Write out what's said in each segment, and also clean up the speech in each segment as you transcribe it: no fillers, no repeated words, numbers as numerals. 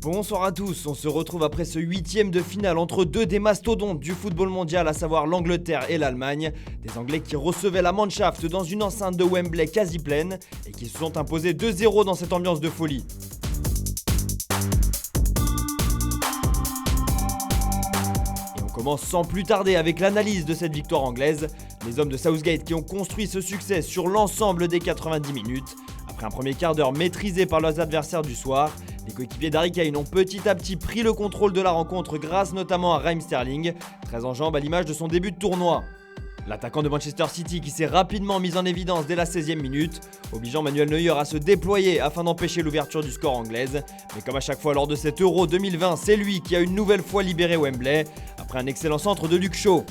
Bonsoir à tous, on se retrouve après ce huitième de finale entre deux des mastodontes du football mondial, à savoir l'Angleterre et l'Allemagne. Des Anglais qui recevaient la Mannschaft dans une enceinte de Wembley quasi pleine et qui se sont imposés 2-0 dans cette ambiance de folie. Et on commence sans plus tarder avec l'analyse de cette victoire anglaise. Les hommes de Southgate qui ont construit ce succès sur l'ensemble des 90 minutes. Après un premier quart d'heure maîtrisé par leurs adversaires du soir, les coéquipiers d'Harry Kane ont petit à petit pris le contrôle de la rencontre grâce notamment à Raheem Sterling, très en jambes à l'image de son début de tournoi. L'attaquant de Manchester City qui s'est rapidement mis en évidence dès la 16e minute, obligeant Manuel Neuer à se déployer afin d'empêcher l'ouverture du score anglaise. Mais comme à chaque fois lors de cet Euro 2020, c'est lui qui a une nouvelle fois libéré Wembley, après un excellent centre de Luke Shaw.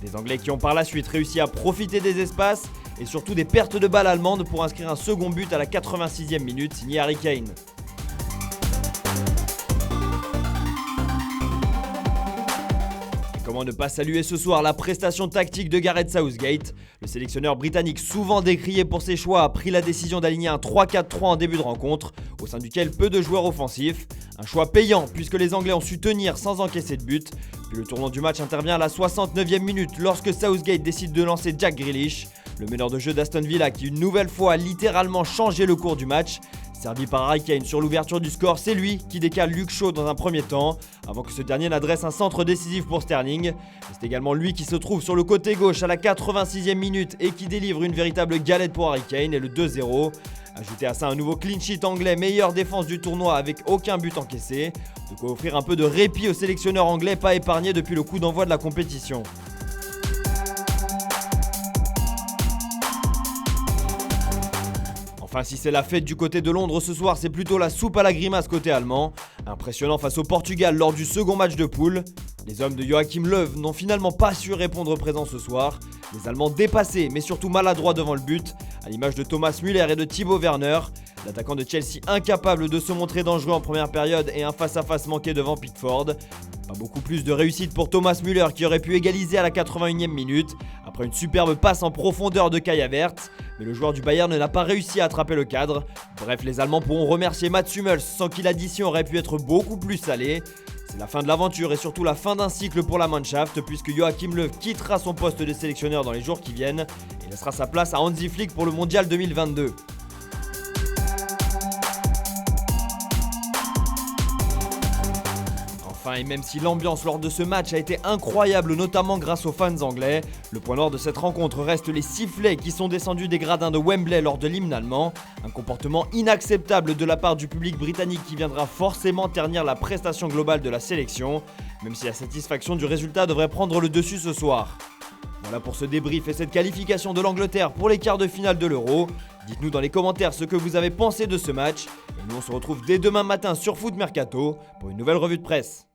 Des Anglais qui ont par la suite réussi à profiter des espaces et surtout des pertes de balles allemandes pour inscrire un second but à la 86e minute signé Harry Kane. Comment ne pas saluer ce soir la prestation tactique de Gareth Southgate. Le sélectionneur britannique, souvent décrié pour ses choix, a pris la décision d'aligner un 3-4-3 en début de rencontre, au sein duquel peu de joueurs offensifs. Un choix payant puisque les Anglais ont su tenir sans encaisser de but. Puis le tournant du match intervient à la 69e minute lorsque Southgate décide de lancer Jack Grealish, le meneur de jeu d'Aston Villa qui une nouvelle fois a littéralement changé le cours du match. Servi par Harry Kane sur l'ouverture du score, c'est lui qui décale Luke Shaw dans un premier temps, avant que ce dernier n'adresse un centre décisif pour Sterling. C'est également lui qui se trouve sur le côté gauche à la 86e minute et qui délivre une véritable galette pour Harry Kane et le 2-0. Ajoutez à ça un nouveau clean sheet anglais, meilleure défense du tournoi avec aucun but encaissé. De quoi offrir un peu de répit aux sélectionneurs anglais pas épargnés depuis le coup d'envoi de la compétition. Enfin, si c'est la fête du côté de Londres ce soir, c'est plutôt la soupe à la grimace côté allemand. Impressionnant face au Portugal lors du second match de poule. Les hommes de Joachim Löw n'ont finalement pas su répondre présent ce soir. Les Allemands dépassés mais surtout maladroits devant le but, à l'image de Thomas Müller et de Timo Werner. L'attaquant de Chelsea incapable de se montrer dangereux en première période et un face-à-face manqué devant Pickford. Pas beaucoup plus de réussite pour Thomas Müller qui aurait pu égaliser à la 81e minute après une superbe passe en profondeur de Kai Havertz, mais le joueur du Bayern n'a pas réussi à attraper le cadre. Bref, les Allemands pourront remercier Mats Hummels sans qui l'addition aurait pu être beaucoup plus salée. C'est la fin de l'aventure et surtout la fin d'un cycle pour la Mannschaft puisque Joachim Löw quittera son poste de sélectionneur dans les jours qui viennent et laissera sa place à Hansi Flick pour le Mondial 2022. Enfin, et même si l'ambiance lors de ce match a été incroyable, notamment grâce aux fans anglais, le point noir de cette rencontre reste les sifflets qui sont descendus des gradins de Wembley lors de l'hymne allemand. Un comportement inacceptable de la part du public britannique qui viendra forcément ternir la prestation globale de la sélection, même si la satisfaction du résultat devrait prendre le dessus ce soir. Voilà pour ce débrief et cette qualification de l'Angleterre pour les quarts de finale de l'Euro. Dites-nous dans les commentaires ce que vous avez pensé de ce match. Et nous on se retrouve dès demain matin sur Foot Mercato pour une nouvelle revue de presse.